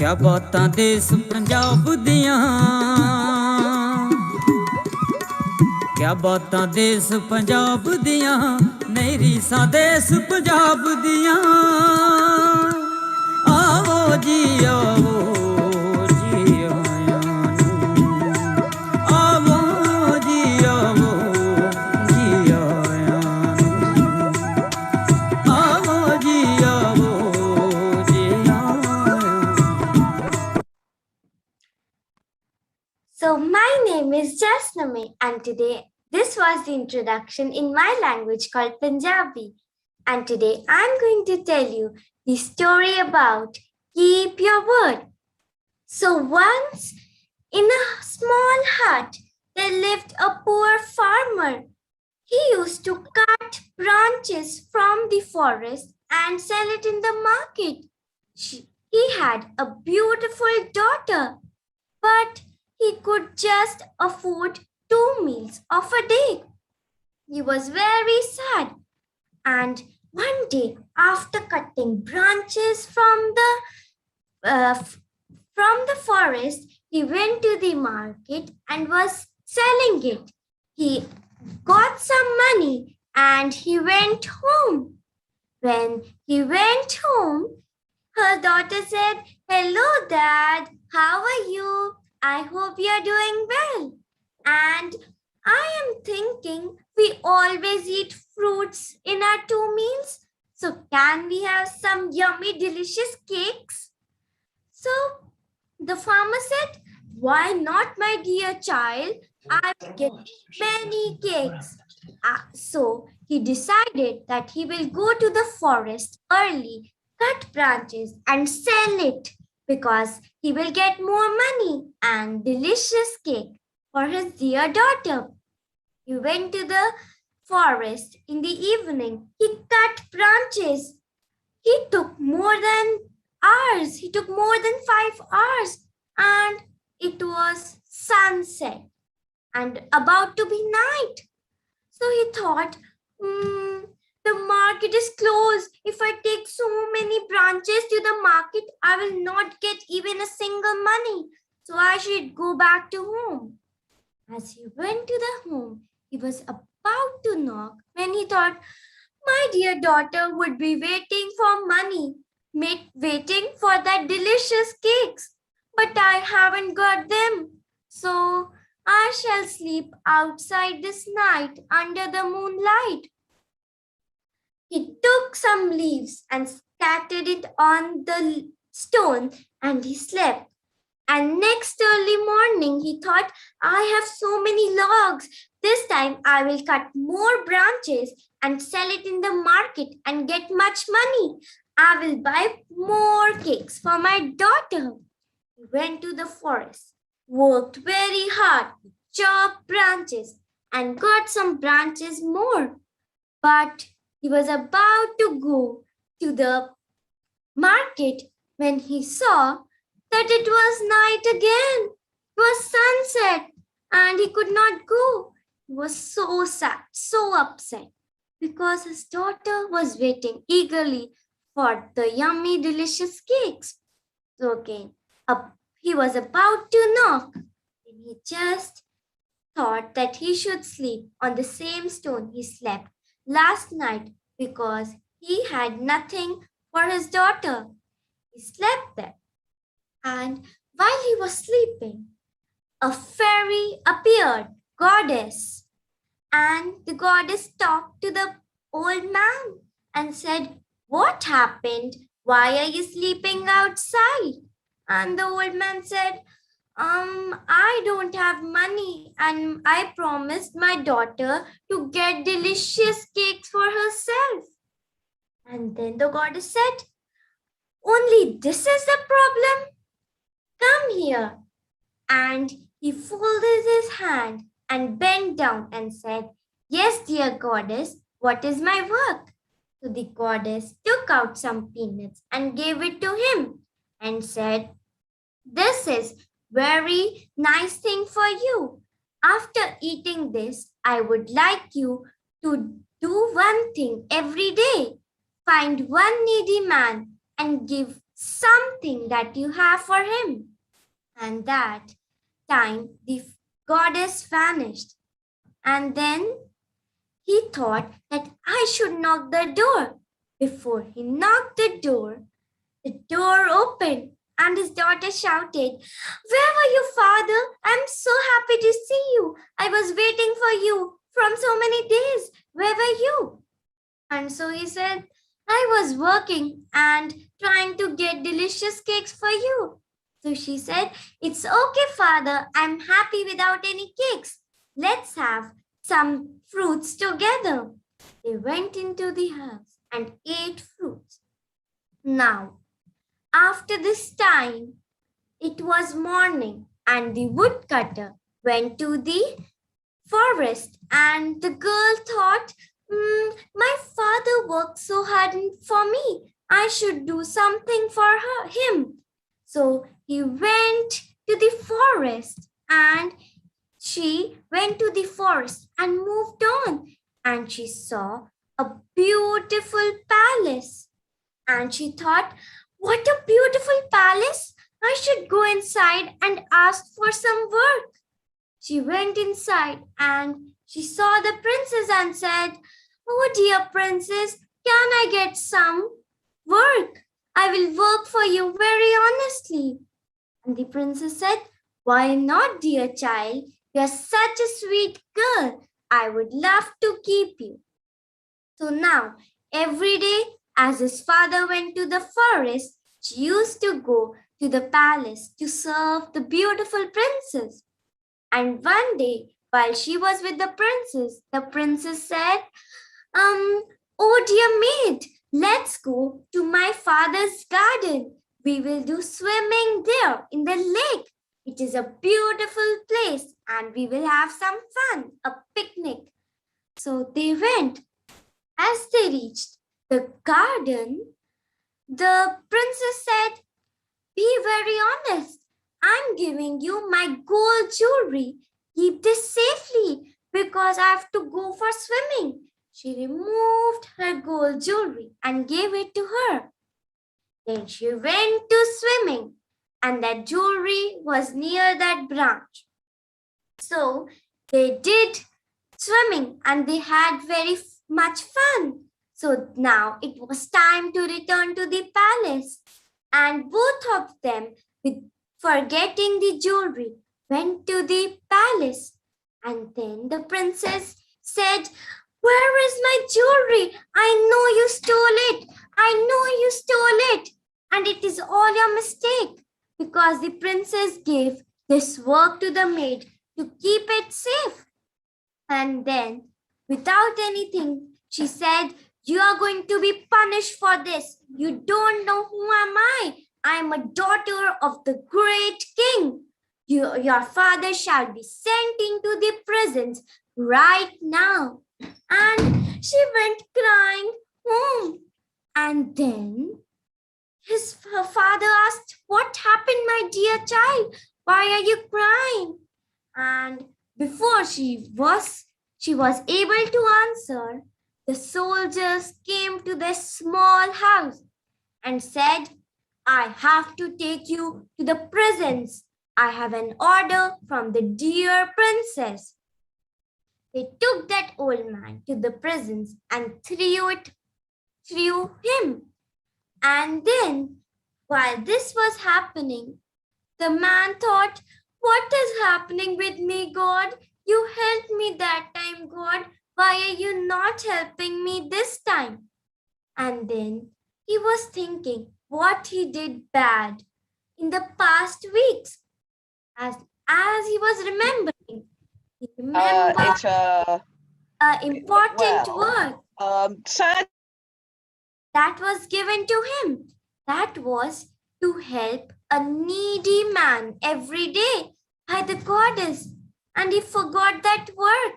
क्या बातां देस पंजाब दियां, क्या बातां देस पंजाब दियां, नहीं रीसां देस पंजाब दियां। आओ जी आओ जी आओ जी आओ जी आओ जी आओ जी So my name is Jasnami, and today this was the introduction in my language called Punjabi. And today I'm going to tell you the story about Keep Your Word. So once in a small hut there lived a poor farmer. He used to cut branches from the forest and sell it in the market. He had a beautiful daughter, but he could just afford 2 meals of a day. He was very sad, and one day, after cutting branches from the forest, he went to the market and was selling it. He got some money and he went home. When he went home, her daughter said, "Hello, Dad. How are you? I hope you're doing well. And I am thinking we always eat fruits in our 2 meals. So can we have some yummy, delicious cakes?" So the farmer said, "Why not, my dear child? I will get many cakes." So he decided that he will go to the forest early, cut branches and sell it, because he will get more money and delicious cake for his dear daughter. He went to the forest in the evening. He cut branches. He took more than hours. He took more than 5 hours, and it was sunset and about to be night. So he thought, the market is closed. If I take so many branches to the market, I will not get even a single money. So I should go back to home. As he went to the home, he was about to knock when he thought, my dear daughter would be waiting for money, waiting for that delicious cakes. But I haven't got them. So I shall sleep outside this night under the moonlight. He took some leaves and scattered it on the stone, and he slept. And next early morning, he thought, I have so many logs. This time I will cut more branches and sell it in the market and get much money. I will buy more cakes for my daughter. He went to the forest, worked very hard, chopped branches, and got some branches more. But he was about to go to the market when he saw that it was night again. It was sunset, and he could not go. He was so sad, so upset, because his daughter was waiting eagerly for the yummy, delicious cakes. So again, he was about to knock, and he just thought that he should sleep on the same stone he slept last night, because he had nothing for his daughter. He slept there. And while he was sleeping, a fairy appeared, goddess. And the goddess talked to the old man and said, what happened? Why are you sleeping outside? And the old man said, I don't have money, and I promised my daughter to get delicious cakes for herself. And then the goddess said, only this is the problem? Come here. And he folded his hand and bent down and said, yes, dear goddess, what is my work? So the goddess took out some peanuts and gave it to him and said, this is very nice thing for you. After eating this, I would like you to do one thing every day. Find one needy man and give something that you have for him. And that time the goddess vanished. And then he thought that I should knock the door. Before he knocked the door opened and his daughter shouted, "Where were you, father? I'm so happy to see you. I was waiting for you from so many days. Where were you?" And so he said, "I was working and trying to get delicious cakes for you." So she said, "It's okay, father. I'm happy without any cakes. Let's have some fruits together." They went into the house and ate fruits. Now, after this time, it was morning, and the woodcutter went to the forest, and the girl thought, my father worked so hard for me. I should do something for him. So he went to the forest, and she went to the forest and moved on, and she saw a beautiful palace. And she thought, what a beautiful palace! I should go inside and ask for some work. She went inside and she saw the princess and said, "Oh dear princess, can I get some work? I will work for you very honestly." And the princess said, "Why not, dear child? You are such a sweet girl. I would love to keep you." So now, every day, as his father went to the forest, she used to go to the palace to serve the beautiful princess. And one day, while she was with the princess said, "Oh dear maid, let's go to my father's garden. We will do swimming there in the lake. It is a beautiful place and we will have some fun, a picnic." So they went. As they reached the garden, the princess said, "Be very honest. I'm giving you my gold jewelry. Keep this safely because I have to go for swimming." She removed her gold jewelry and gave it to her. Then she went to swimming, and that jewelry was near that branch. So they did swimming and they had very much fun. So now it was time to return to the palace, and both of them, with forgetting the jewelry, went to the palace. And then the princess said, "Where is my jewelry? I know you stole it. I know you stole it. And it is all your mistake," because the princess gave this work to the maid to keep it safe. And then, without anything, she said, "You are going to be punished for this. You don't know who am I. I am a daughter of the great king. Your father shall be sent into the prisons right now." And she went crying home. And then her father asked, "What happened, my dear child? Why are you crying?" And before she was able to answer, the soldiers came to their small house and said, "I have to take you to the prisons. I have an order from the dear princess." They took that old man to the prisons and threw him. And then, while this was happening, the man thought, "What is happening with me, God? You helped me that time, God. Why are you not helping me this time?" And then he was thinking what he did bad in the past weeks. As he was remembering, he remembered It's an important well, word sad. that was given to him. That was to help a needy man every day by the goddess. And he forgot that word.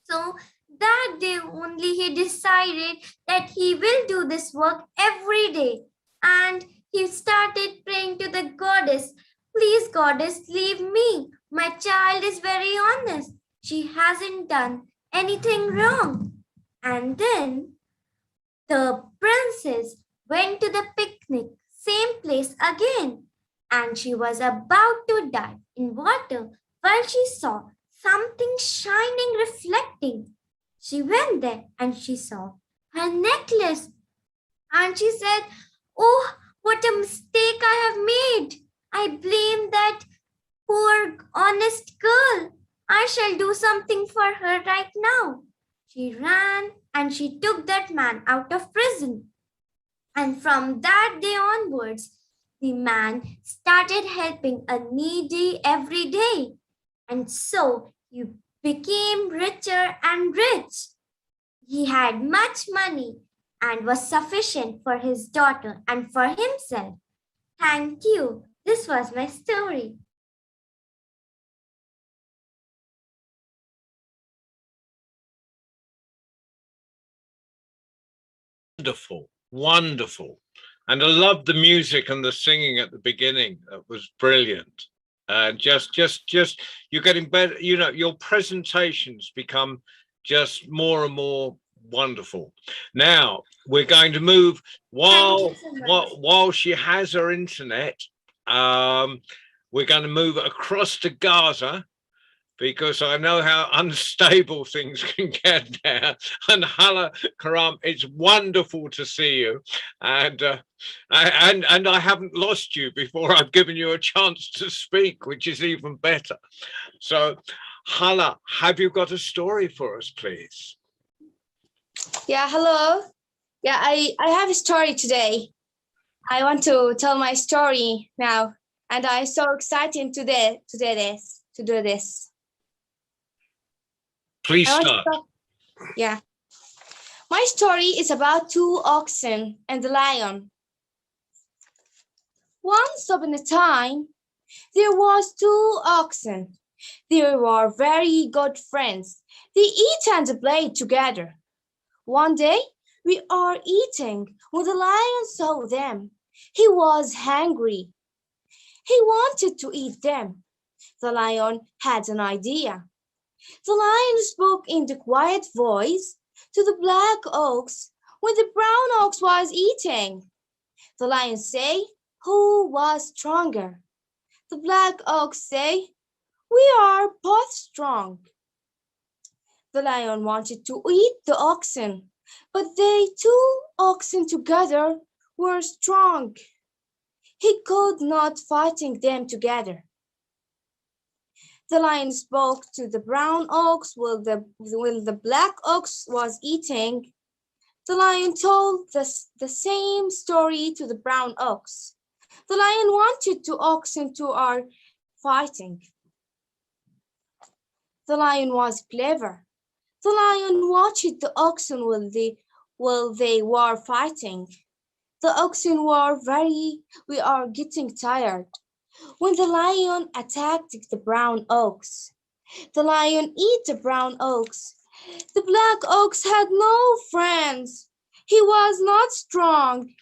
So that day only he decided that he will do this work every day. And he started praying to the goddess, "Please, goddess, leave me. My child is very honest. She hasn't done anything wrong." And then the princess went to the picnic same place again, and she was about to dive in water when she saw something shining, reflecting. She went there and she saw her necklace, and she said, "Oh, what a mistake I have made! I blame that poor, honest girl. I shall do something for her right now." She ran and she took that man out of prison. And from that day onwards, the man started helping a needy every day. And so he became richer and rich. He had much money and was sufficient for his daughter and for himself. Thank you. This was my story. Wonderful, wonderful. And I loved the music and the singing at the beginning. That was brilliant. Just you're getting better. You know, your presentations become just more and more wonderful. Now we're going to move while she has her internet. We're going to move across to Gaza, because I know how unstable things can get there. And Hala Karam, it's wonderful to see you. And I haven't lost you before I've given you a chance to speak, which is even better. So Hala, have you got a story for us, please? Yeah, hello. Yeah, I have a story today. I want to tell my story now, and I'm so excited to do this. Please start. Yeah. My story is about two oxen and a lion. Once upon a time, there was two oxen. They were very good friends. They eat and play together. One day, we are eating when the lion saw them. He was hungry. He wanted to eat them. The lion had an idea. The lion spoke in the quiet voice to the black ox when the brown ox was eating. The lion say, "Who was stronger?" The black ox say, "We are both strong." The lion wanted to eat the oxen, but they two oxen together were strong. He could not fighting them together. The lion spoke to the brown ox while the black ox was eating. The lion told the same story to the brown ox. The lion wanted two oxen to are fighting. The lion was clever. The lion watched the oxen while they were fighting. The oxen were we are getting tired. When the lion attacked the brown ox, the lion ate the brown ox. The black ox had no friends. He was not strong.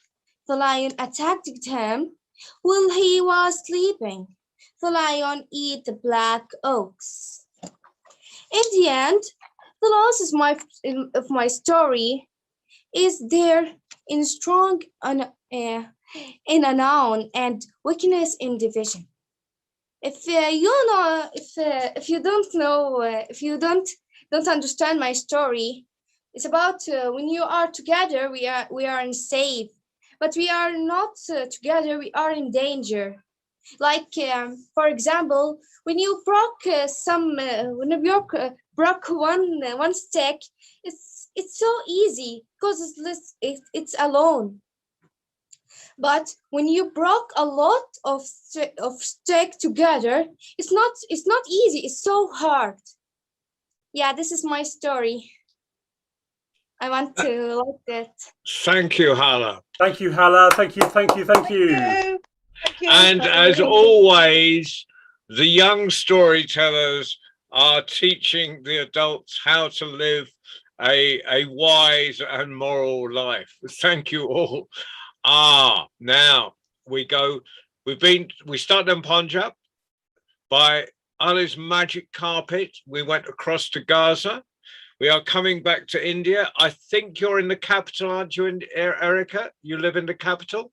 The lion attacked him while he was sleeping. The lion ate the black ox. In the end, the loss of my story is there in strong in a noun and weakness in division. If you don't know, if you don't understand my story, it's about when you are together, we are in safe, but we are not together, we are in danger. Like for example, when you broke broke one stick, it's so easy because it's alone. But when you broke a lot of stick together, it's not easy. It's so hard. Yeah, this is my story. I want to like that. Thank you, Hala. Thank you, Hala. Thank you. Thank you. And as always, the young storytellers are teaching the adults how to live a wise and moral life. Thank you all. Now we started in Punjab by Ali's magic carpet. We went across to Gaza. We are coming back to India. I think you're in the capital, aren't you, Erica? You live in the capital?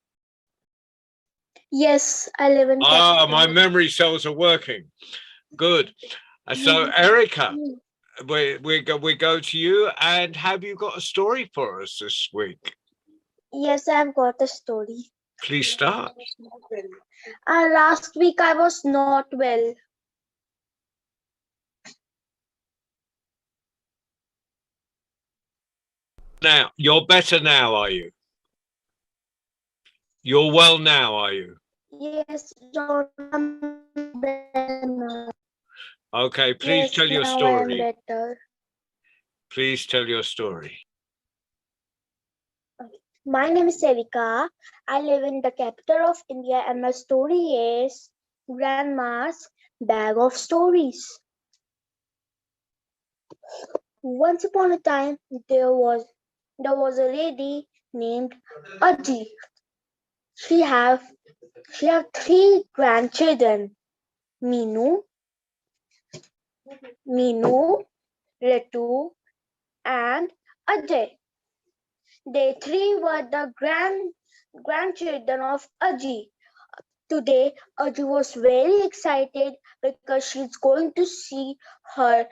Yes, I live in Ah, my capital. memory cells are working. Good. So, Erica, we go to you. And have you got a story for us this week? Yes, I've got a story. Please start. Last week I was not well. Now, you're better now, are you? You're well now, are you? Yes, John, I'm better now. Okay, please Yes, tell your now I am story. better. Please tell your story. My name is Erika. I live in the capital of India, and my story is Grandma's Bag of Stories. Once upon a time, there was a lady named Aji. She have 3 grandchildren: Minu, Ritu, and Ajay. They 3 were the grandchildren of Aji. Today, Aji was very excited because she's going to see her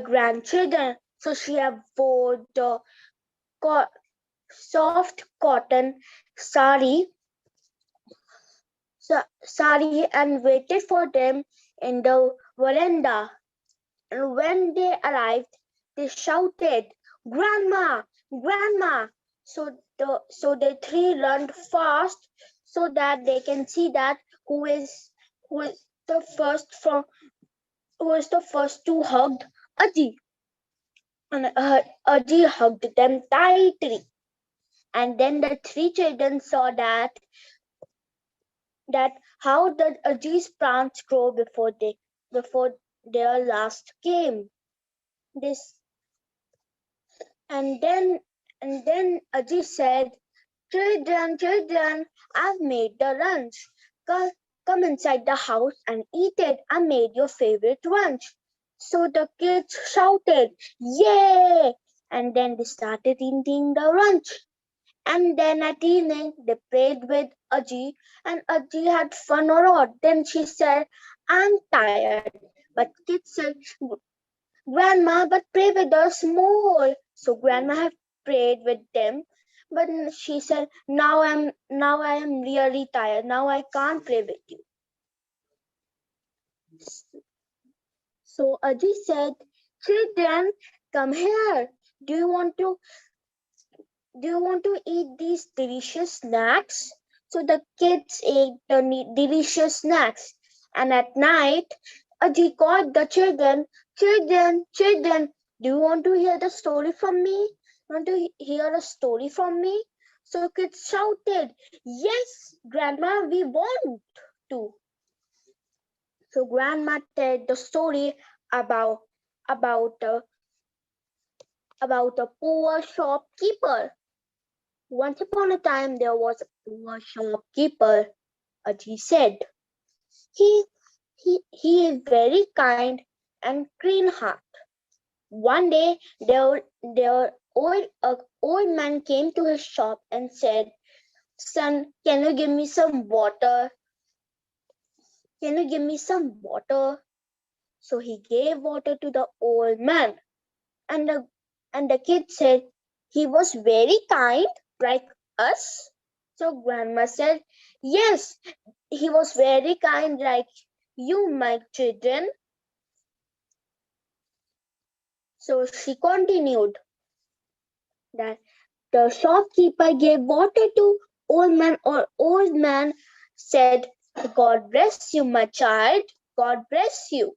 grandchildren. So she have wore the soft cotton sari and waited for them in the veranda. And when they arrived, they shouted, "Grandma, Grandma!" So the 3 ran fast so that they can see that who is the first to hug Aji. And Aji hugged them tightly. And then the 3 children saw that how the Aji's plants grow before their last came. This and then Aji said, Children, I've made the lunch. Come inside the house and eat it. I made your favorite lunch." So the kids shouted, "Yay!" And then they started eating the lunch. And then at evening, they played with Aji, and Aji had fun a lot. Then she said, "I'm tired." But kids said, "Grandma, but play with us more." So Grandma had played with them, but she said, now I am really tired. Now I can't play with you." So Aji said, "Children, come here. Do you want to eat these delicious snacks?" So the kids ate the delicious snacks. And at night, Aji called the children, Children, do you want to hear the story from me? Want to hear a story from me?" So kids shouted, "Yes, Grandma, we want to." So Grandma told the story about about a, about a poor shopkeeper. Once upon a time, there was a poor shopkeeper. Aji said, he, he is very kind and clean heart. One day, their old man came to his shop and said, "Son, can you give me some water? Can you give me some water?" So he gave water to the old man. And the kid said, "He was very kind, like us." So Grandma said, "Yes, he was very kind, like you, my children." So she continued that the shopkeeper gave water to old man said, "God bless you, my child. God bless you.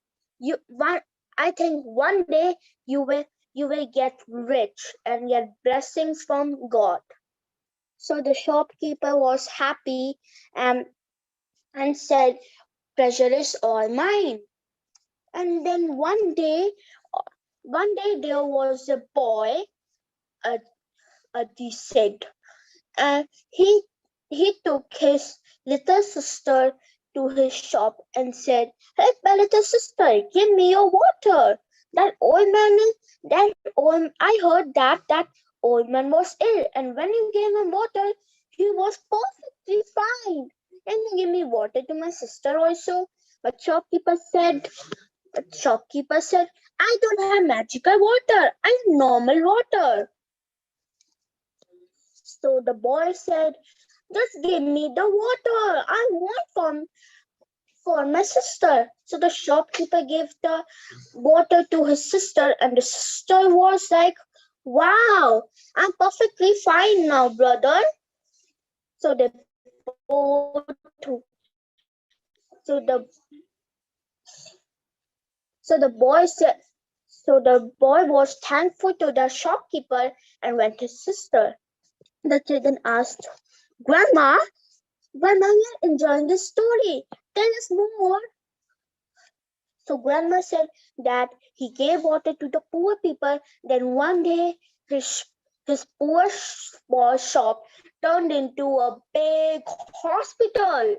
I think one day you will get rich and get blessings from God." So the shopkeeper was happy and said, "Treasure is all mine." And then one day there was a boy, uh, he said, and he took his little sister to his shop and said, "Hey, my little sister, give me your water. That old man I heard that old man was ill, and when you gave him water, He was perfectly fine. And he gave me water to my sister also. But shopkeeper said, I don't have magical water. I have normal water. So the boy said, just give me the water. I want for my sister. So the shopkeeper gave the water to his sister, and the sister was like, wow, I'm perfectly fine now, brother. So they both so the so the boy said so the boy was thankful to the shopkeeper and went to his sister. The children asked, Grandma, we are enjoying this story. Tell us more. So Grandma said that he gave water to the poor people. Then one day his poor small shop turned into a big hospital.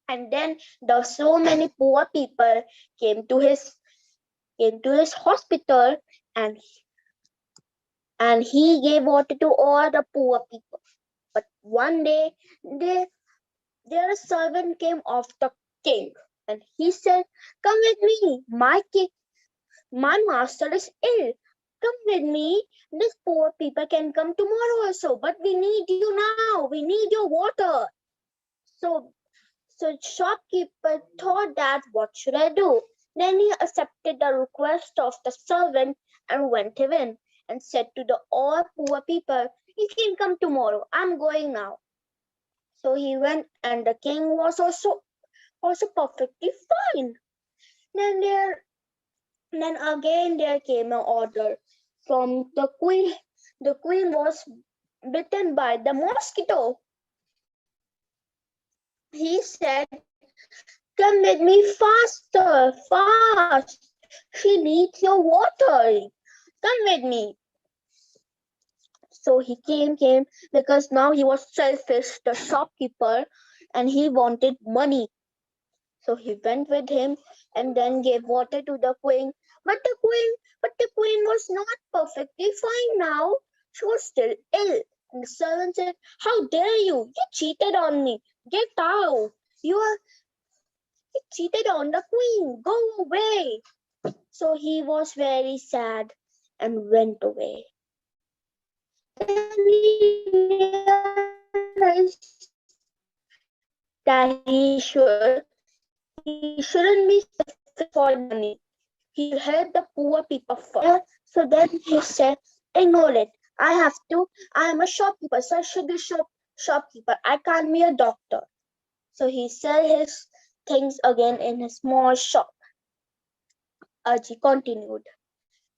And then the so many poor people came to his hospital, and he gave water to all the poor people. But one day their servant came of the king, and he said, come with me, my master is ill. Come with me. These poor people can come tomorrow also, but we need you now. We need your water. So shopkeeper thought that what should I do? Then he accepted the request of the servant and went in and said to the all poor people, you can come tomorrow. I'm going now. So he went, and the king was also perfectly fine. Then again there came an order from the queen. The queen was bitten by the mosquito. He said, come with me faster, fast. She needs your water. Come with me. So he came because now he was selfish, the shopkeeper, and he wanted money. So he went with him and then gave water to the queen. But the queen was not perfectly fine now. She was still ill. And the servant said, how dare you? You cheated on me. Get out. You cheated on the queen. Go away. So he was very sad and went away. Then he realized that he shouldn't be selfish for money. He helped the poor people first. So then he said, ignore it. I am a shopkeeper, so I should be shopkeeper. I can't be a doctor. So he sell his things again in a small shop. Aji continued.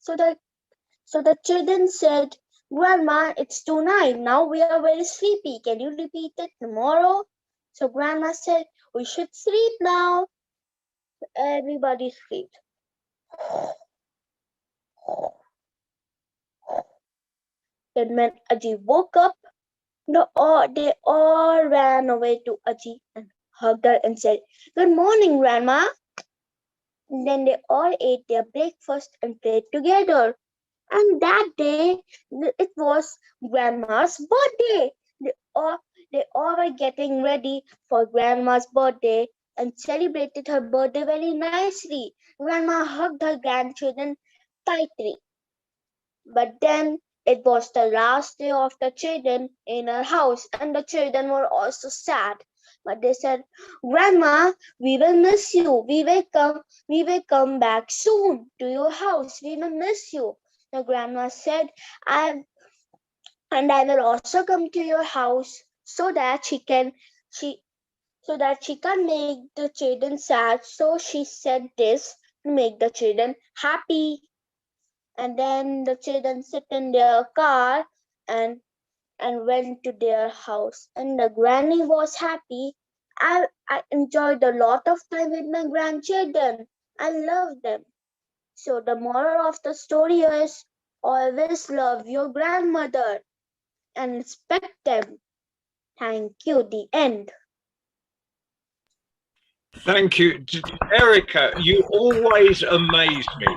So the children said, Grandma, it's too night. Now we are very sleepy. Can you repeat it tomorrow? So Grandma said, we should sleep now. Everybody slept. Then when Aji woke up, they all ran away to Aji and hugged her and said, good morning, Grandma. And then they all ate their breakfast and played together. And that day, it was Grandma's birthday. They all were getting ready for Grandma's birthday and celebrated her birthday very nicely. Grandma hugged her grandchildren tightly. But then it was the last day of the children in her house, and the children were also sad. But they said, Grandma, we will miss you. We will come back soon to your house. We will miss you. The grandma said, I will also come to your house so that she can make the children sad. So she said this to make the children happy. And then the children sit in their car and went to their house. And the granny was happy. I enjoyed a lot of time with my grandchildren. I love them. So the moral of the story is, always love your grandmother and respect them. Thank you. The end. Thank you. Erica, you always amaze me.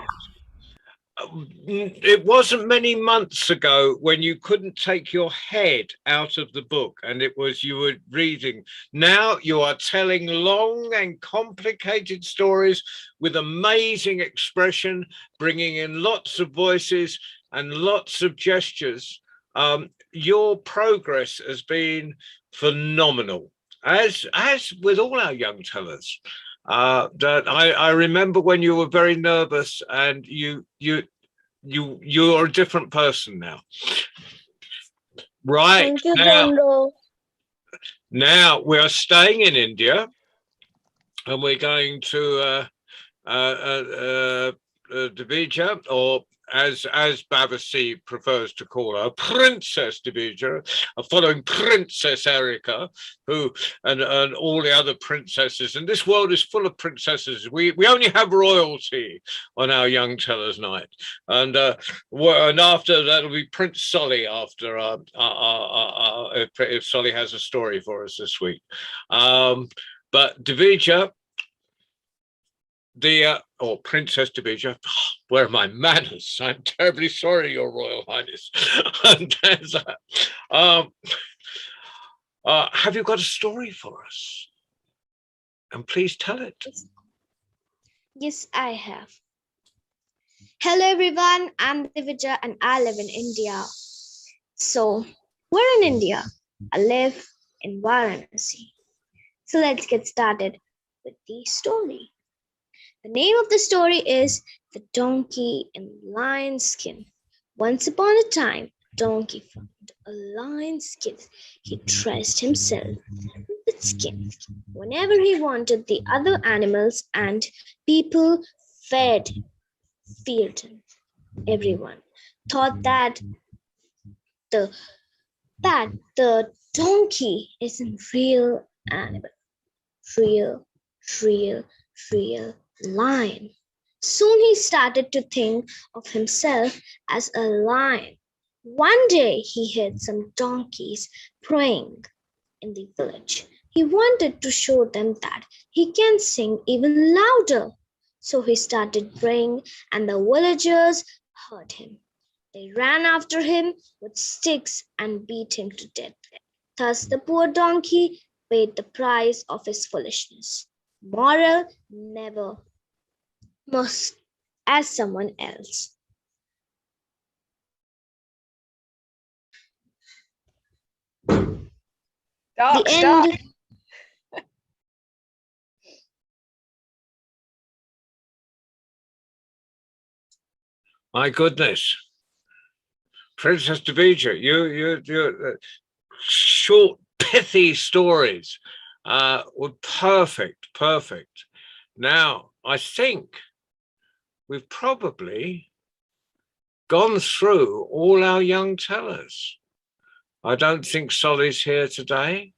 it wasn't many months ago when you couldn't take your head out of the book and it was you were reading. Now you are telling long and complicated stories with amazing expression, bringing in lots of voices and lots of gestures. Your progress has been phenomenal, as with all our young tellers. That I remember when you were very nervous and you're a different person now. Right. Thank you, Dondro. Now we are staying in India and we're going to Divija, or as Bavasi prefers to call her, Princess Divija, following Princess Erica, who and all the other princesses. And this world is full of princesses. We only have royalty on our Young Tellers Night, and after that'll be Prince Solly. After if Solly has a story for us this week, but Divija. Or Princess Divija, where are my manners? I'm terribly sorry, Your Royal Highness. And have you got a story for us? And please tell it. Yes, I have. Hello, everyone. I'm Divija and I live in India. So, we're in India. I live in Varanasi. So, let's get started with the story. The name of the story is The Donkey in Lion's Skin. Once upon a time, Donkey found a lion's skin. He dressed himself with skin whenever he wanted. The other animals and people feared him. Everyone thought that the donkey isn't real animal, real lion. Soon he started to think of himself as a lion. One day he heard some donkeys praying in the village. He wanted to show them that he can sing even louder. So he started praying, and the villagers heard him. They ran after him with sticks and beat him to death. Thus the poor donkey paid the price of his foolishness. Moral: never must as someone else. Stop, The stop. end. My goodness. Princess Divija, you short, pithy stories were perfect. Now, I think we've probably gone through all our young tellers. I don't think Solly's here today.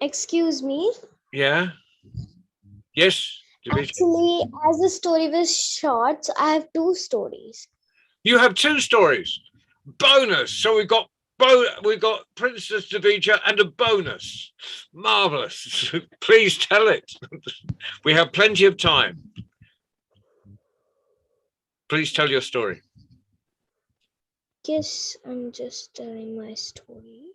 Excuse me. Yeah. Yes, Divija. Actually, as the story was short, so I have two stories. You have two stories. Bonus. So we got Princess Divija and a bonus. Marvelous. Please tell it. We have plenty of time. Please tell your story. Yes, I'm just telling my story.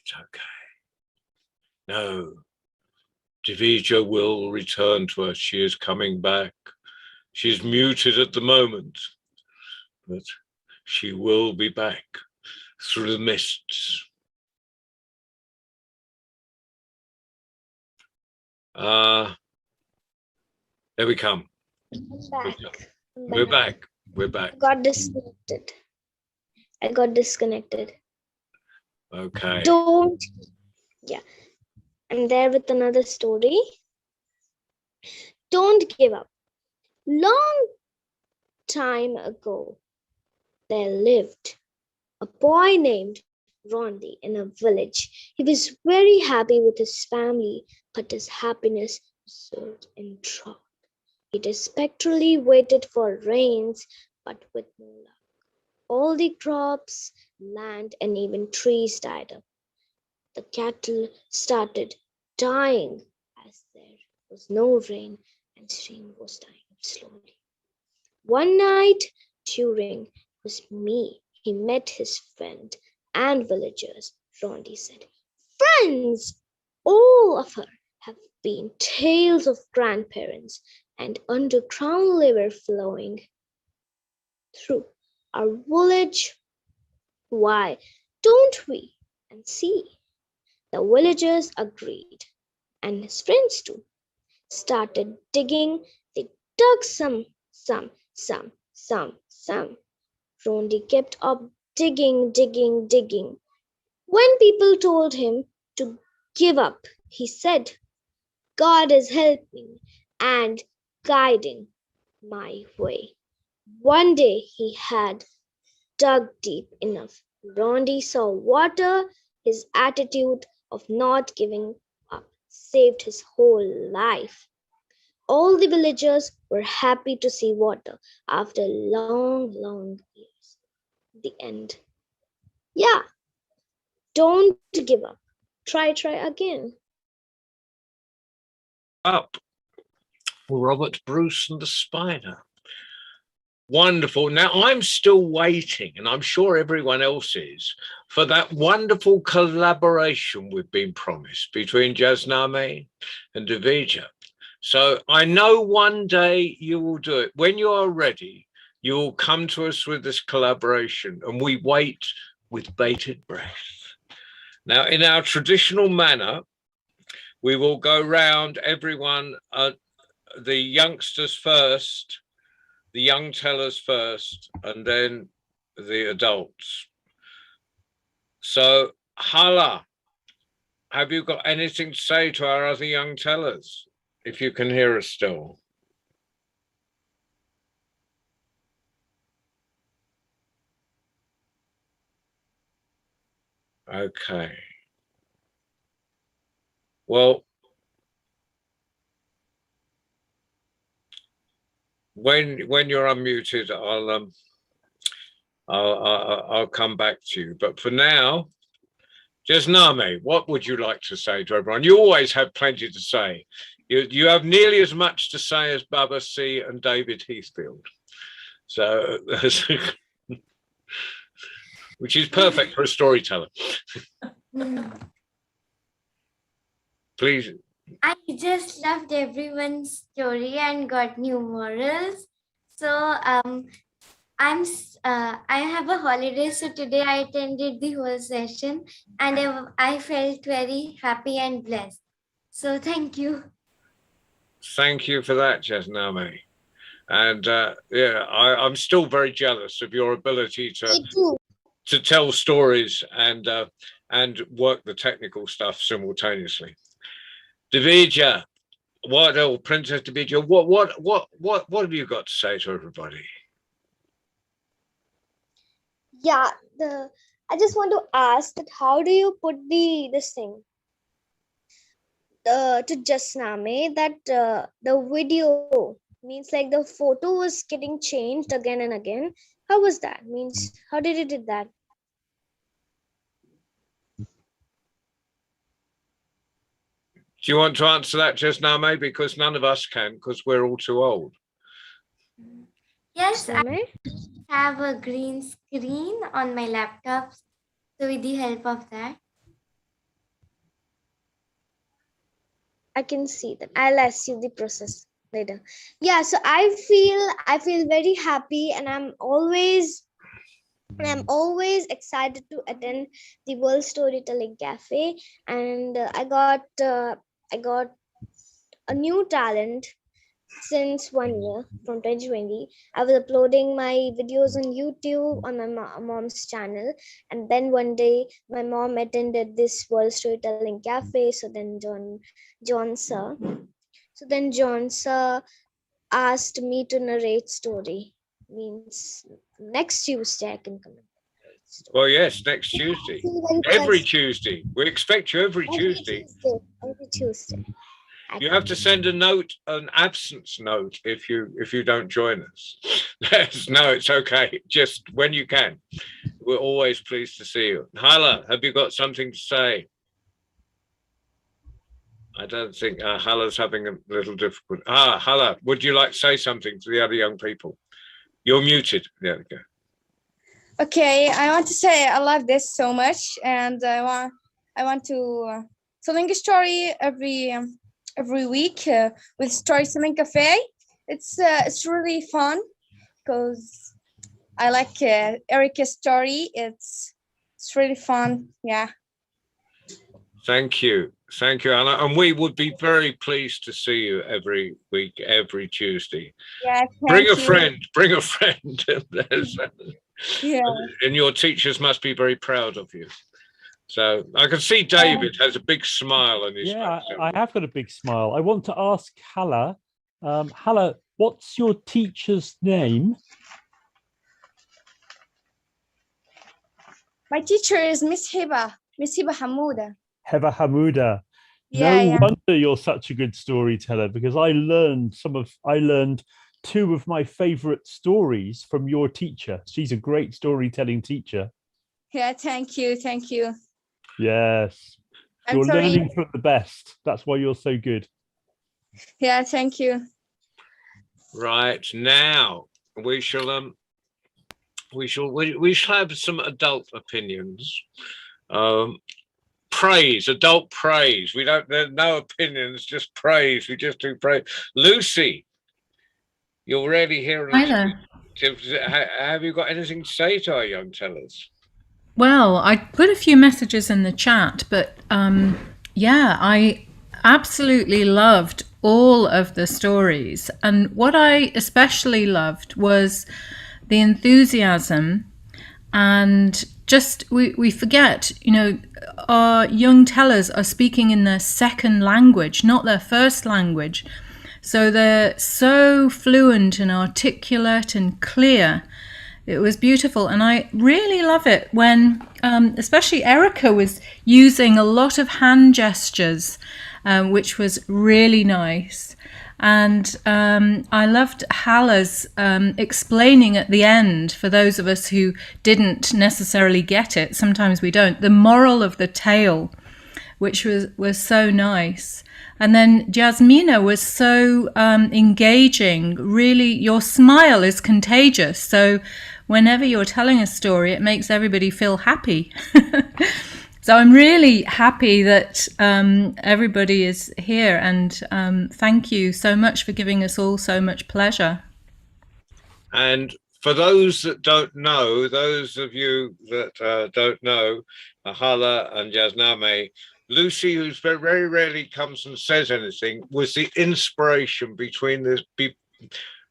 It's okay. No, Divija will return to us. She is coming back. She's muted at the moment, but she will be back through the mists. There we come. We're back. I got disconnected. Okay. I'm there with another story. Don't give up. Long time ago, there lived a boy named Rondi in a village. He was very happy with his family, but his happiness soared in drought. He desperately waited for rains, but with no luck. All the crops, land, and even trees died up. The cattle started dying as there was no rain and stream was dying slowly. One night during his meal, he met his friend and villagers. Rondi said, "Friends, all of her have been tales of grandparents and underground river flowing through our village. Why don't we and see?" The villagers agreed, and his friends too started digging. They dug some. Rondi kept up digging. When people told him to give up, he said, "God is helping and guiding my way." One day he had dug deep enough. Rondi saw water. His attitude of not giving up saved his whole life. All the villagers were happy to see water after long years. The end. Yeah, don't give up. Try again. Up. Robert Bruce and the Spider. Wonderful. Now, I'm still waiting, and I'm sure everyone else is, for that wonderful collaboration we've been promised between Jasname and Davija. So I know one day you will do it. When you are ready, you will come to us with this collaboration, and we wait with bated breath. Now, in our traditional manner, we will go round everyone, the youngsters first, the young tellers first, and then the adults. So, Hala, have you got anything to say to our other young tellers, if you can hear us still? Okay. Well, when you're unmuted, I'll come back to you. But for now, Jasname, what would you like to say to everyone? You always have plenty to say. You have nearly as much to say as Baba C and David Heathfield. So, which is perfect for a storyteller. Please. I just loved everyone's story and got new morals. So I have a holiday, so today I attended the whole session and I felt very happy and blessed. So thank you. Thank you for that, Jasname. And yeah, I'm still very jealous of your ability to tell stories and work the technical stuff simultaneously. Davija, Princess Davija, what have you got to say to everybody? Yeah, I just want to ask that how do you put this thing to Jasname that the video means like the photo was getting changed again and again? How was that? Means how did you did that? Do you want to answer that, Jasname? Because none of us can, because we're all too old. Yes, I have a green screen on my laptop. So with the help of that, I can see that. I'll ask you the process later. Yeah, so I feel very happy, and I'm always excited to attend the World Storytelling Cafe, and I got a new talent since 1 year from 2020. I was uploading my videos on YouTube on my mom's channel, and then one day my mom attended this World Storytelling Cafe. So then John sir asked me to narrate story. Means next Tuesday I can come. Well, yes, next Tuesday. Every Tuesday. We expect you every Tuesday. Every Tuesday. You have to send a note, an absence note, if you don't join us. Let us know. It's okay. Just when you can. We're always pleased to see you. Hala, have you got something to say? I don't think Hala's having a little difficulty. Hala, would you like to say something to the other young people? You're muted. There we go. Okay, I want to say I love this so much, and I want to telling a story every week with Storytelling Cafe. It's really fun because I like Erica's story. It's really fun. Yeah. Thank you, Anna, and we would be very pleased to see you every week, every Tuesday. Yeah. Bring a friend. Yeah. And your teachers must be very proud of you. So I can see David has a big smile on his face. Yeah, I have got a big smile. I want to ask Hala, Hala, what's your teacher's name? My teacher is Miss Hiba Hamouda. Heba Hamouda. Yeah, No yeah. wonder you're such a good storyteller, because I learned two of my favorite stories from your teacher. She's a great storytelling teacher. Yeah, thank you. Yes. You're learning from the best. That's why you're so good. Yeah, thank you. Right, now we shall have some adult opinions. Praise, adult praise. There's no opinions, just praise. We just do praise. Lucy, you're already here. Hi there. Have you got anything to say to our young tellers? Well, I put a few messages in the chat, but yeah, I absolutely loved all of the stories. And what I especially loved was the enthusiasm, and just we forget, our young tellers are speaking in their second language, not their first language. So they're so fluent and articulate and clear. It was beautiful, and I really love it when especially Erica was using a lot of hand gestures, which was really nice. And I loved Hala's explaining at the end, for those of us who didn't necessarily get it, sometimes we don't, the moral of the tale, which was so nice. And then Jasmina was so engaging. Really, your smile is contagious. So whenever you're telling a story, it makes everybody feel happy. So I'm really happy that everybody is here, and thank you so much for giving us all so much pleasure. And for those that don't know, those of you that don't know, Hala and Jasname, Lucy, who very rarely comes and says anything, was the inspiration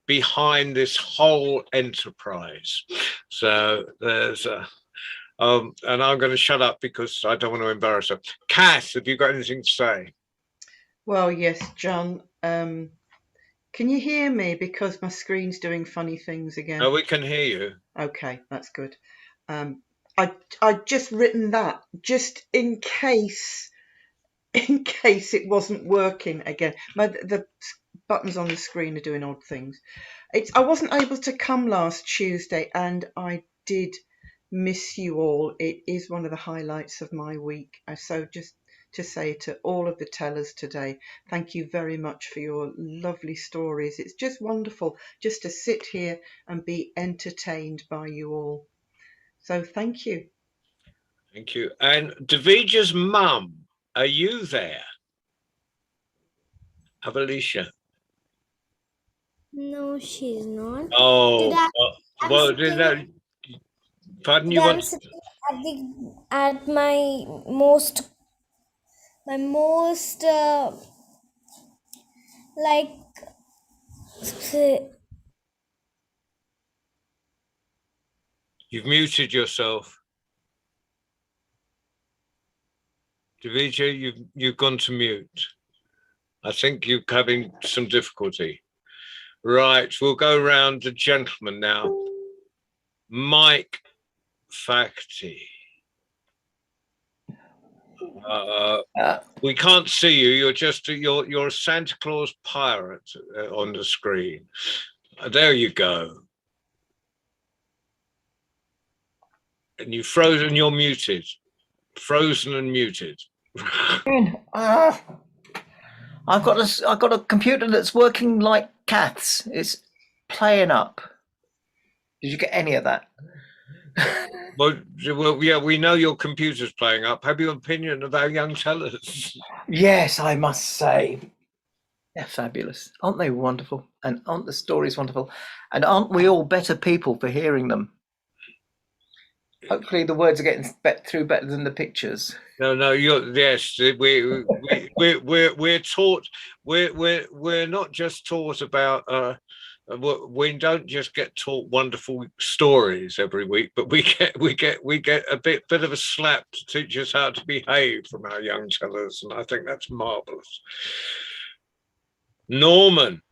behind this whole enterprise. So there's and I'm going to shut up because I don't want to embarrass her. Kath, have you got anything to say? Well, yes, John. Can you hear me? Because my screen's doing funny things again. Oh, we can hear you. Okay, that's good. I just written that just in case it wasn't working again. The buttons on the screen are doing odd things. I wasn't able to come last Tuesday, and I did miss you all. It is one of the highlights of my week. So just to say to all of the tellers today, thank you very much for your lovely stories. It's just wonderful just to sit here and be entertained by you all. So thank you. Thank you. And Davija's mum, are you there? Avalisha? No, she's not. Oh, I'm sitting- pardon you? I'm sitting at my most like You've muted yourself. Davija, you've gone to mute. I think you're having some difficulty. Right, we'll go round to gentlemen now. Mike, Facti. Uh, We can't see you. You're a Santa Claus pirate on the screen. There you go. And you're frozen. You're muted. Frozen and muted. I've got a computer that's working like Kath's. It's playing up. Did you get any of that? Well, yeah, we know your computer's playing up. Have you an opinion of our young tellers? Yes, I must say. They're fabulous. Aren't they wonderful? And aren't the stories wonderful? And aren't we all better people for hearing them? Hopefully the words are getting through better than the pictures. No, yes, we're taught. We're not just taught about. We don't just get taught wonderful stories every week, but we get a bit of a slap to teach us how to behave from our young tellers, and I think that's marvelous. Norman.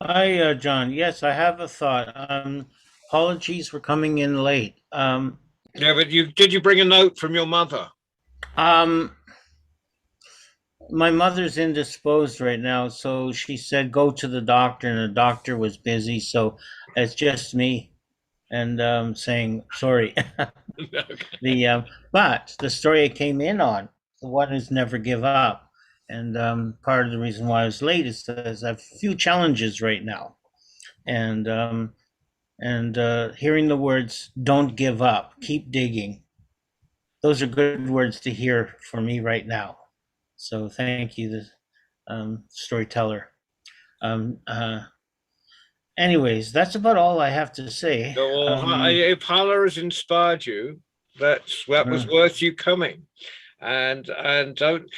Hi, John. Yes, I have a thought. Apologies for coming in late. Yeah, but did you bring a note from your mother? My mother's indisposed right now, so she said go to the doctor, and the doctor was busy, so it's just me, and saying sorry. Okay. But the story I came in on, the one is never give up, and part of the reason why I was late is because I have a few challenges right now, and hearing the words "don't give up, keep digging," those are good words to hear for me right now. So thank you, the storyteller. Anyways, that's about all I have to say. If Hala has inspired you, that was worth you coming. And don't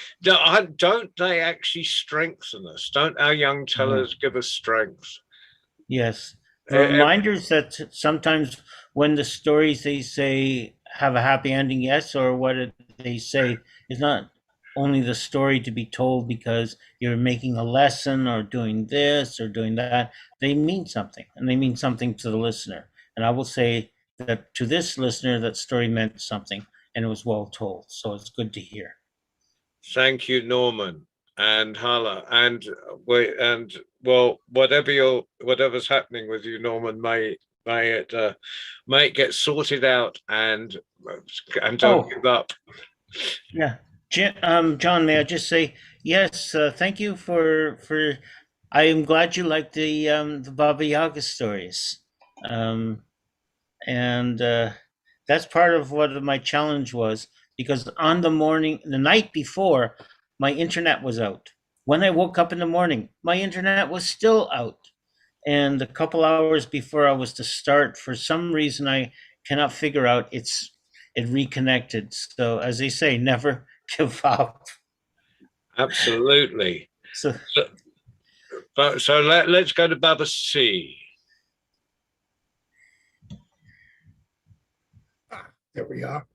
they actually strengthen us? Don't our young tellers give us strength? Yes. Reminders that sometimes when the stories they say have a happy ending, yes, or what they say is not only the story to be told because you're making a lesson or doing this or doing that. They mean something, and they mean something to the listener. And I will say that to this listener, that story meant something, and it was well told. So it's good to hear. Thank you, Norman and Hala, and whatever's happening with you, Norman, may it get sorted out, and don't give up. Yeah. John, may I just say yes? Thank you for. I am glad you like the Baba Yaga stories, and that's part of what my challenge was, because on the night before, my internet was out. When I woke up in the morning, my internet was still out, and a couple hours before I was to start, for some reason I cannot figure out, it reconnected. So as they say, never give up. Absolutely. So let's go to Baba C. There we are.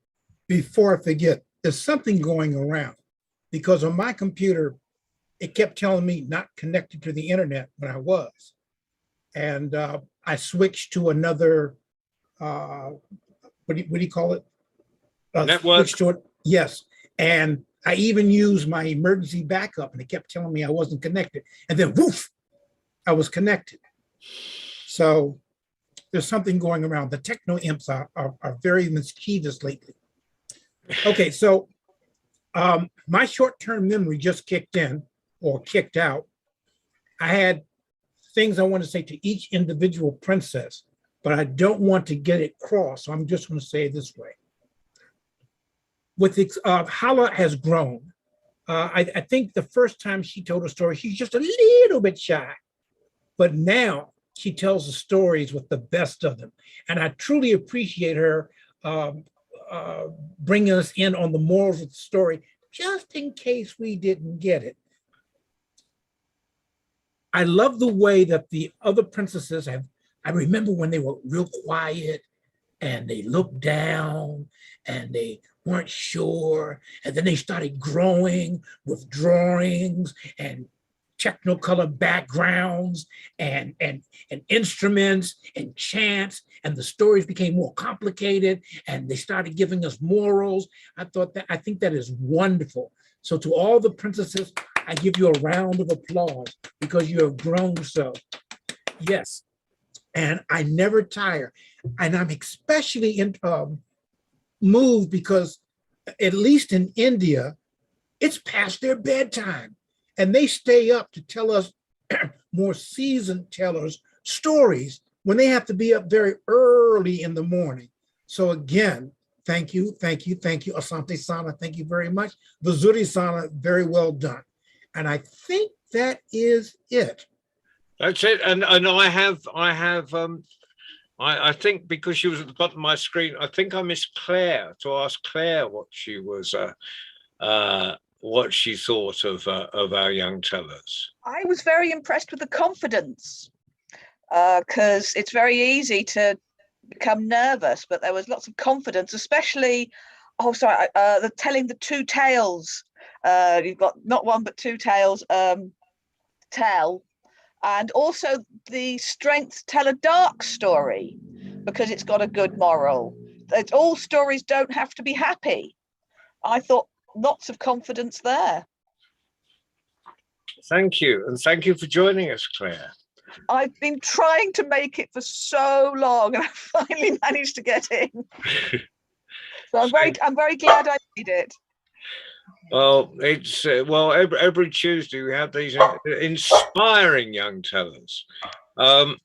Before I forget, there's something going around, because on my computer, it kept telling me not connected to the internet when I was. And I switched to another, what do you call it? Network. Yes. And I even used my emergency backup, and it kept telling me I wasn't connected. And then woof, I was connected. So there's something going around. The techno imps are very mischievous lately. Okay, so my short-term memory just kicked in, or kicked out. I had things I want to say to each individual princess, but I don't want to get it crossed. So I'm just going to say it this way. With Hala has grown. I think the first time she told a story, she's just a little bit shy, but now she tells the stories with the best of them. And I truly appreciate her bringing us in on the morals of the story, just in case we didn't get it. I love the way that the other princesses have. I remember when they were real quiet and they looked down and they weren't sure. And then they started growing with drawings and technicolor backgrounds and instruments and chants. and the stories became more complicated, and they started giving us morals. I think that is wonderful. So to all the princesses, I give you a round of applause because you have grown so. Yes, and I never tire. And I'm especially moved because at least in India, it's past their bedtime. And they stay up to tell us more seasoned tellers stories when they have to be up very early in the morning. So again, thank you. Asante Sana, thank you very much. Vizuri Sana, very well done. And I think that is it. That's it. And I think because she was at the bottom of my screen, I think I missed Claire to ask Claire what she was what she thought of our young tellers. I was very impressed with the confidence, because it's very easy to become nervous, but there was lots of confidence, especially, the telling the two tales. You've got not one but two tales tell, and also the strength to tell a dark story because it's got a good moral. That all stories don't have to be happy. I thought lots of confidence there. Thank you, and thank you for joining us, Claire. I've been trying to make it for so long, and I finally managed to get in. So I'm very glad I did it. Well, it's every Tuesday we have these inspiring young tellers, and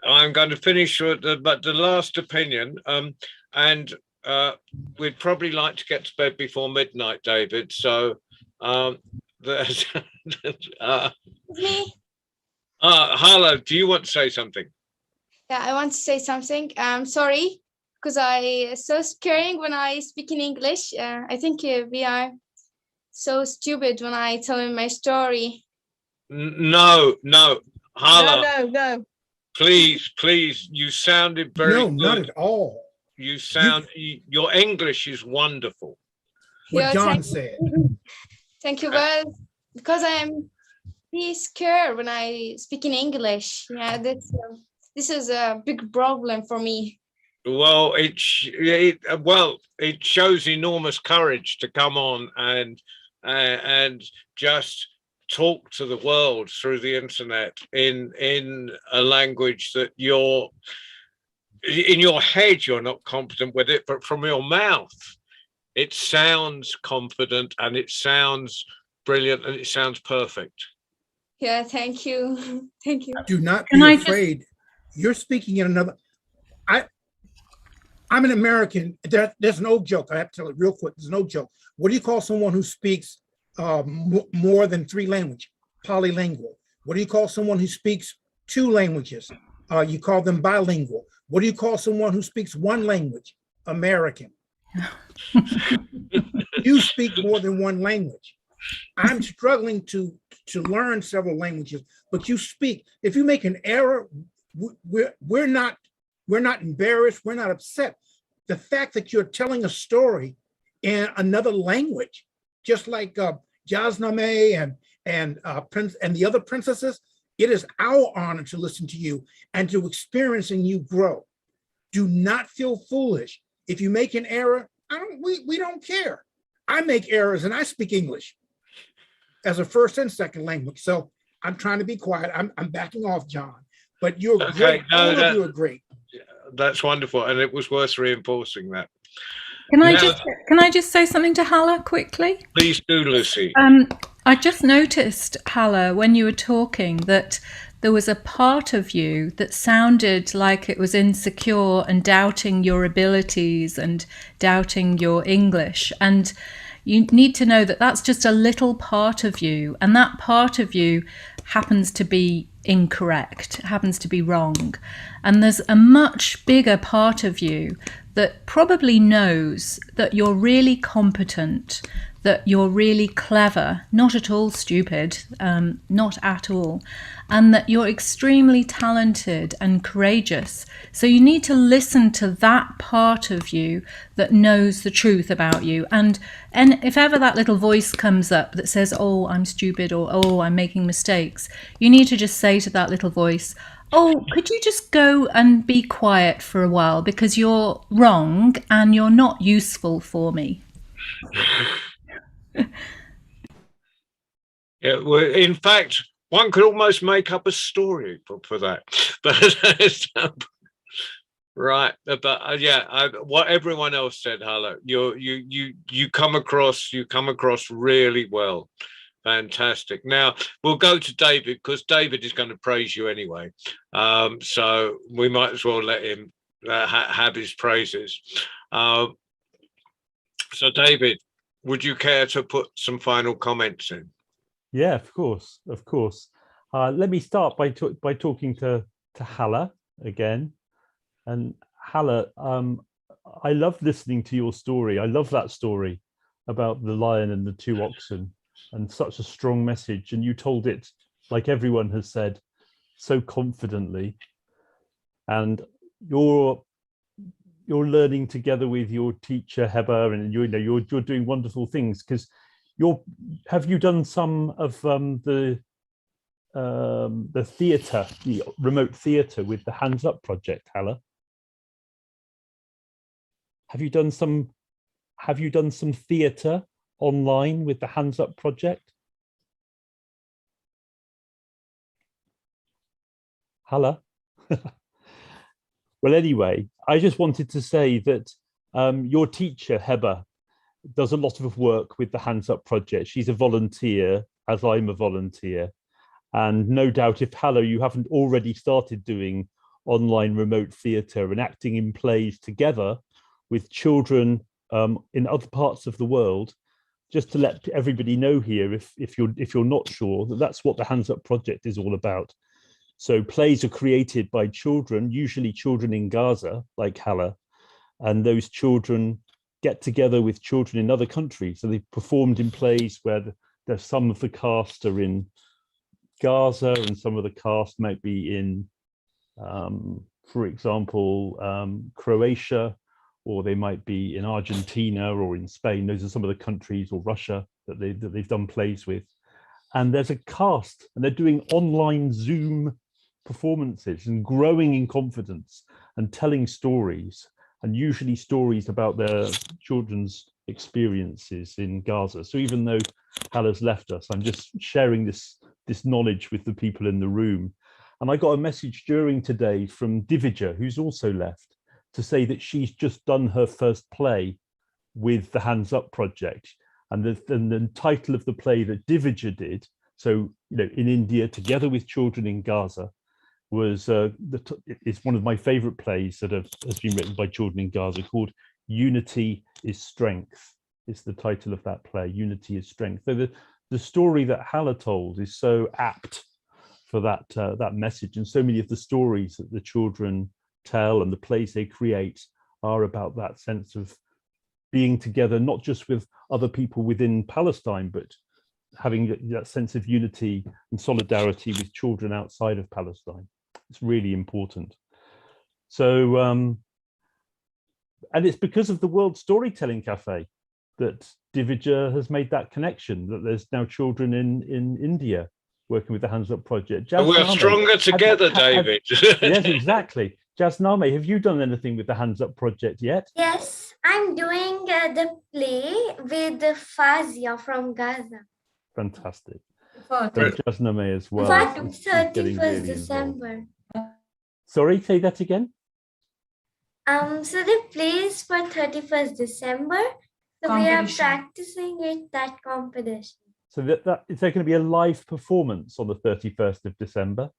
I'm going to finish with the last opinion. We'd probably like to get to bed before midnight, David. So, Me? Hala, do you want to say something? Yeah, I want to say something. Sorry, because I so scaring when I speak in English. I think we are so stupid when I tell him my story. No, Hala. No. Please, you sounded very good. Not at all. Your English is wonderful. What Yeah, John thank said. Thank you, well, because I'm really scared when I speak in English. Yeah, this is a big problem for me. Well, it shows enormous courage to come on and just talk to the world through the internet in a language that in your head you're not confident with it, but from your mouth it sounds confident and it sounds brilliant and it sounds perfect. Yeah, thank you. Thank you. Do not Can be I afraid. You're speaking in another. I'm an American. There's an old joke. I have to tell it real quick. There's an old joke. What do you call someone who speaks more than 3 languages? Polylingual. What do you call someone who speaks 2 languages? You call them bilingual. What do you call someone who speaks 1 language? American. You speak more than 1 language. I'm struggling to learn several languages, but you speak. If you make an error, we're not embarrassed. We're not upset. The fact that you're telling a story in another language, just like Jasname and the other princesses, it is our honor to listen to you and to experience and you grow. Do not feel foolish. If you make an error, we don't care. I make errors and I speak English as a first and second language. So I'm trying to be quiet. I'm backing off, John. But you're great. All of you are great. That's wonderful, and it was worth reinforcing that. Can I just say something to Hala quickly? Please do, Lucy. I just noticed, Hala, when you were talking, that there was a part of you that sounded like it was insecure and doubting your abilities and doubting your English. And you need to know that that's just a little part of you, and that part of you happens to be incorrect, happens to be wrong. And there's a much bigger part of you that probably knows that you're really competent, that you're really clever, not at all stupid, not at all, and that you're extremely talented and courageous. So you need to listen to that part of you that knows the truth about you. And if ever that little voice comes up that says, oh, I'm stupid, or oh, I'm making mistakes, you need to just say to that little voice, Oh, could you just go and be quiet for a while because you're wrong and you're not useful for me. Yeah, well, in fact, one could almost make up a story for that. But right, but yeah, what everyone else said, hello, you come across really well. Fantastic. Now we'll go to David because David is going to praise you anyway. So we might as well let him have his praises. So David, would you care to put some final comments in? Yeah, of course, of course. Let me start by talking to Hala again. And Hala, I love listening to your story. I love that story about the lion and the 2 oxen, and such a strong message. And you told it, like everyone has said, so confidently. And you're learning together with your teacher Heba, and you're doing wonderful things, because have you done some of the theatre, the remote theatre with the Hands Up project, Hala? Have you done some theatre online with the Hands Up project? Hala? Well, anyway, I just wanted to say that your teacher Heba does a lot of work with the Hands Up project. She's a volunteer, as I'm a volunteer. And no doubt if Hala, you haven't already started doing online remote theatre and acting in plays together with children in other parts of the world, just to let everybody know here, if you're not sure, that's what the Hands Up project is all about. So plays are created by children, usually children in Gaza, like Hala, and those children get together with children in other countries. So they've performed in plays where there's some of the cast are in Gaza and some of the cast might be in, for example, Croatia, or they might be in Argentina or in Spain. Those are some of the countries, or Russia, that they've done plays with. And there's a cast, and they're doing online Zoom performances and growing in confidence and telling stories, and usually stories about their children's experiences in Gaza. So even though Hala's left us, I'm just sharing this knowledge with the people in the room. And I got a message during today from Divija, who's also left, to say that she's just done her first play with the Hands Up project. And the title of the play that Divija did, so in India, together with children in Gaza, was it's one of my favorite plays that has been written by children in Gaza, called Unity is Strength. It's the title of that play, Unity is Strength. So the story that Hala told is so apt for that message, and so many of the stories that the children tell and the plays they create are about that sense of being together, not just with other people within Palestine, but having that sense of unity and solidarity with children outside of Palestine. It's really important. So, and it's because of the World Storytelling Cafe that Divija has made that connection, that there's now children in India working with the Hands Up project. We're stronger together, David. Yes, exactly. Jasname, have you done anything with the Hands Up project yet? Yes, I'm doing the play with Fazia from Gaza. Fantastic. For So Jasname as well. For is getting 31st really involved. December. Sorry, say that again. So the play is for 31st December. So we are practicing it, that competition. So that is there going to be a live performance on the 31st of December?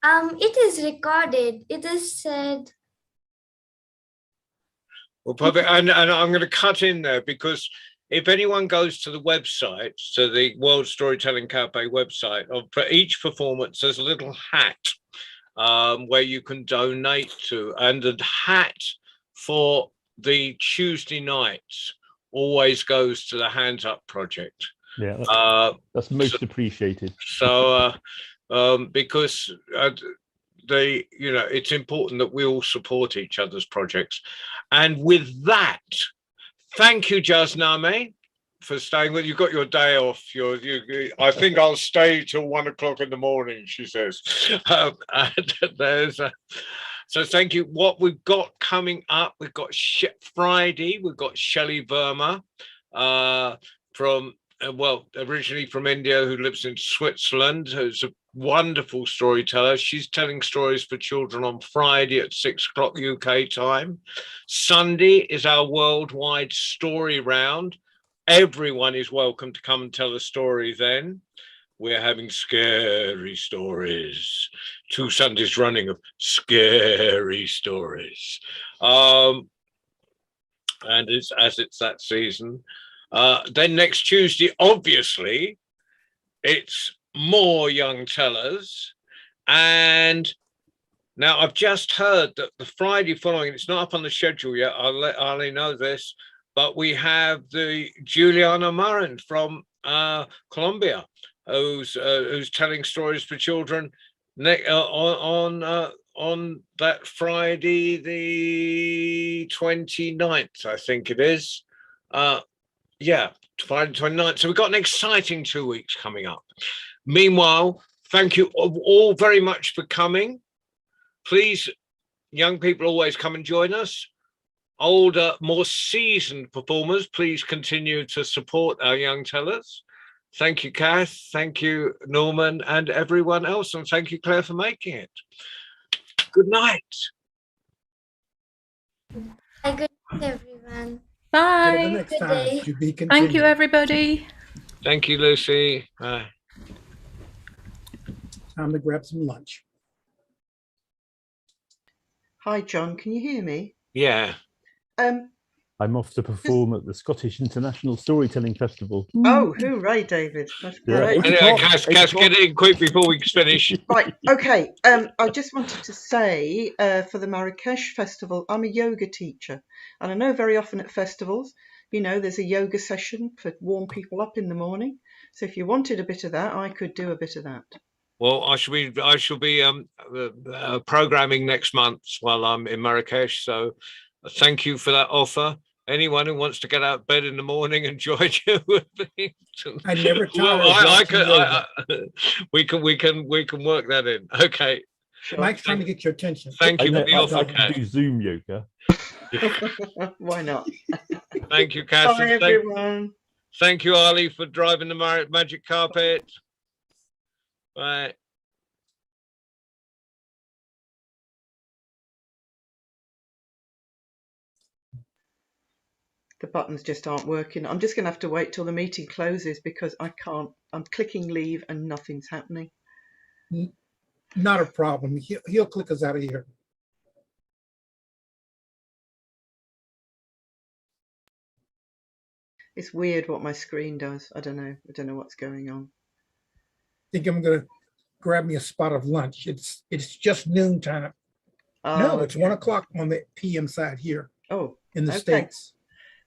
It is recorded. It is said. Well, perfect. And I'm going to cut in there, because if anyone goes to the website, to the World Storytelling Cafe website, for each performance, there's a little hat where you can donate to, and the hat for the Tuesday nights always goes to the Hands Up project. Yeah, that's most appreciated. So, because it's important that we all support each other's projects. And with that, thank you, Jasname. for staying with. You got your day off. I think I'll stay till 1 o'clock in the morning, she says. And so thank you. What we've got coming up, we've got Friday, we've got Shelley Verma from, originally from India, who lives in Switzerland, who's a wonderful storyteller. She's telling stories for children on Friday at 6 o'clock UK time. Sunday is our worldwide story round. Everyone is welcome to come and tell a story then. We're having scary stories. 2 Sundays running of scary stories. And it's that season. Then next Tuesday, obviously, it's more young tellers. And now I've just heard that the Friday following, it's not up on the schedule yet, I'll let Ali know this, but we have the Juliana Marin from Colombia, who's telling stories for children on that Friday, the 29th, I think it is. Yeah, Friday 29th. So we've got an exciting 2 weeks coming up. Meanwhile, thank you all very much for coming. Please, young people, always come and join us. Older, more seasoned performers, please continue to support our young tellers. Thank you, Kath. Thank you, Norman, and everyone else. And thank you, Claire, for making it. Good night. Good night, everyone. Bye. Until the next Good time, day. to be Thank you, continued. everybody. Thank you, Lucy. Bye. Time to grab some lunch. Hi, John. Can you hear me? Yeah. I'm off to perform at the Scottish International Storytelling Festival. Oh, hooray, David. That's Yeah. great. Anyway, Cass, get in quick before we finish. Right, okay. I just wanted to say for the Marrakesh Festival, I'm a yoga teacher. And I know very often at festivals, you know, there's a yoga session to warm people up in the morning. So if you wanted a bit of that, I could do a bit of that. Well, I shall be programming next month while I'm in Marrakesh. So thank you for that offer. Anyone who wants to get out of bed in the morning and join you with me. I never tire Well, of watching yoga. we can work that in. Okay. Sure. Mike's trying to get your attention. Thank you for the I offer, can Kat. do Zoom yoga. Why not? Thank you, Cass. Bye, and everyone. Thank you, Ali, for driving the magic carpet. Bye. The buttons just aren't working. I'm just going to have to wait till the meeting closes because I can't. I'm clicking leave and nothing's happening. Not a problem. He'll click us out of here. It's weird what my screen does. I don't know. I don't know what's going on. I think I'm going to grab me a spot of lunch. It's just noontime. No, it's 1 o'clock on the PM side here. Oh, in the okay. States.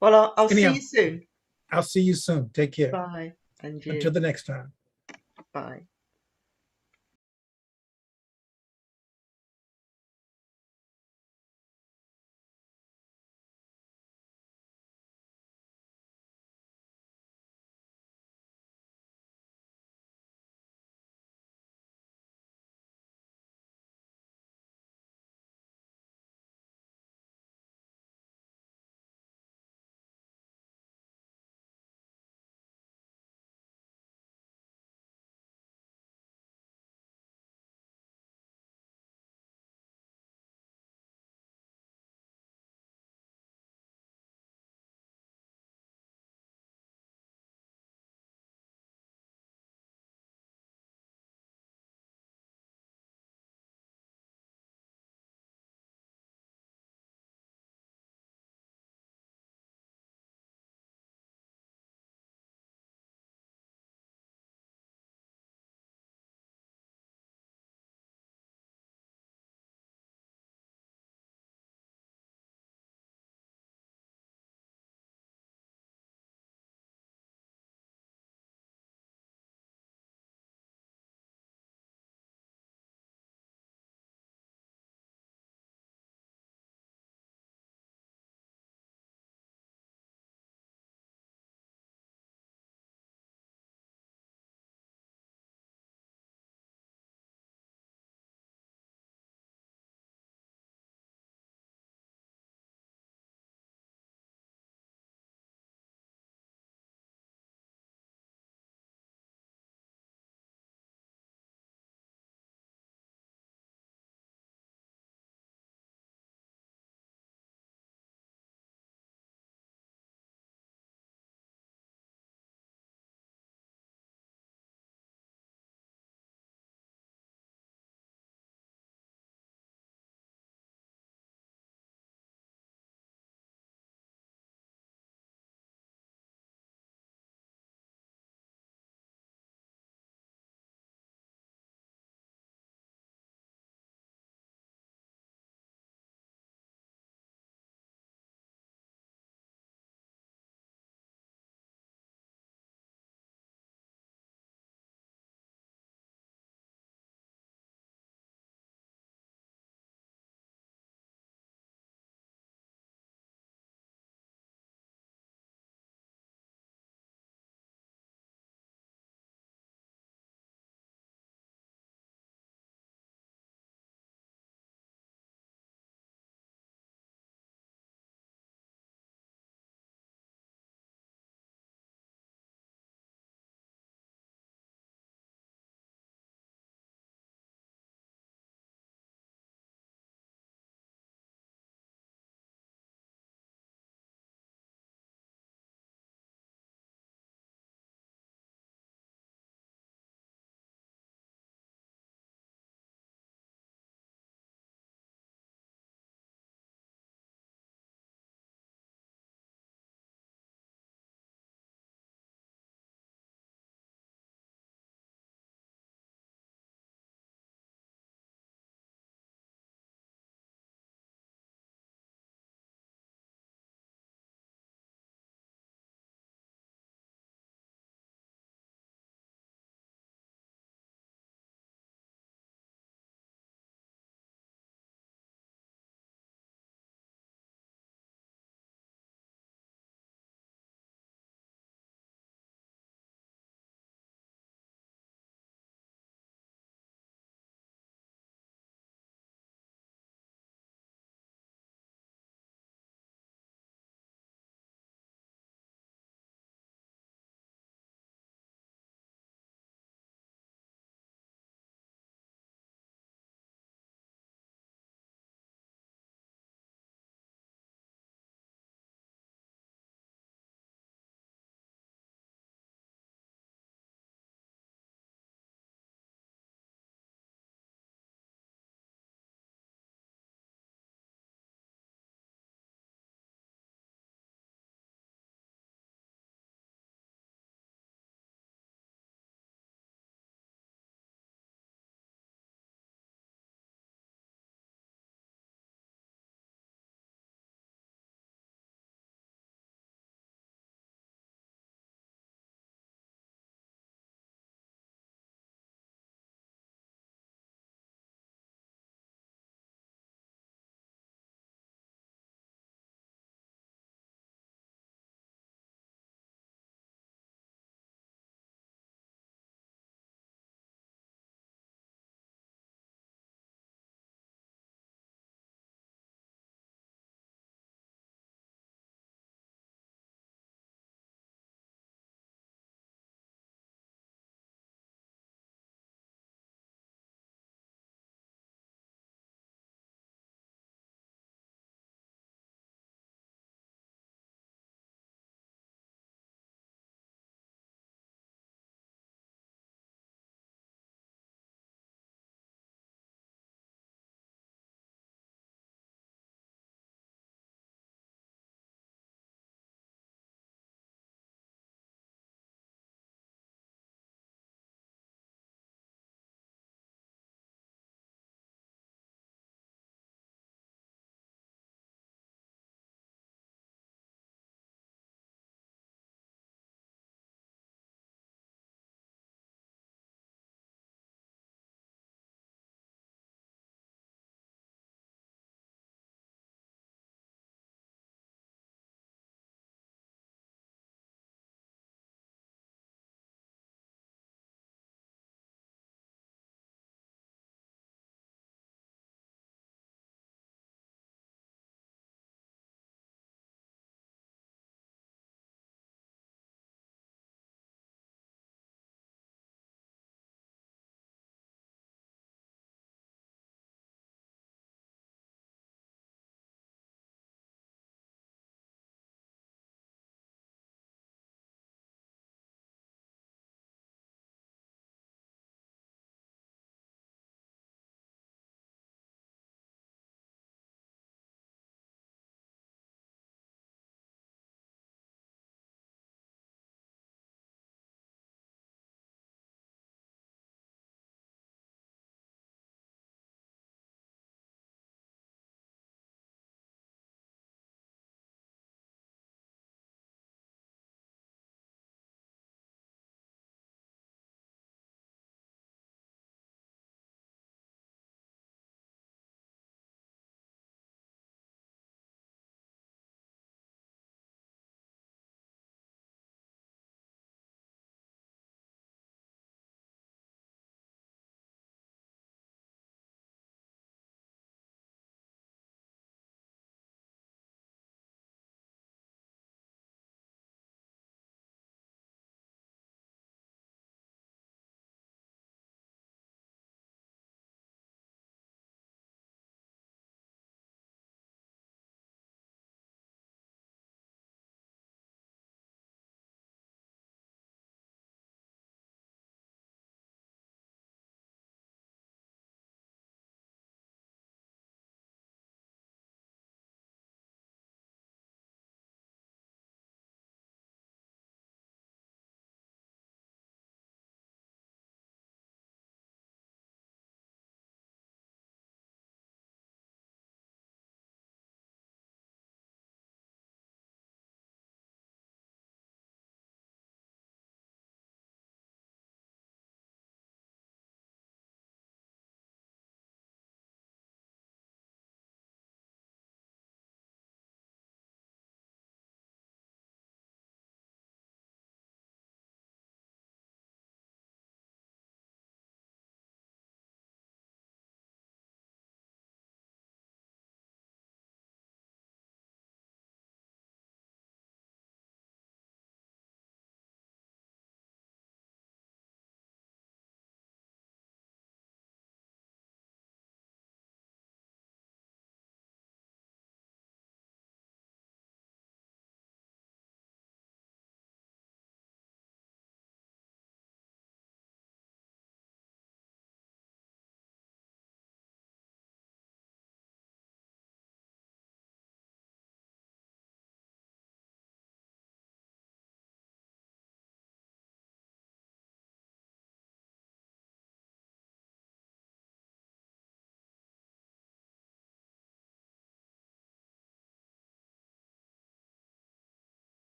Well, I'll Anyhow, see you soon. I'll see you soon. Take care. Bye. And you. Until the next time. Bye.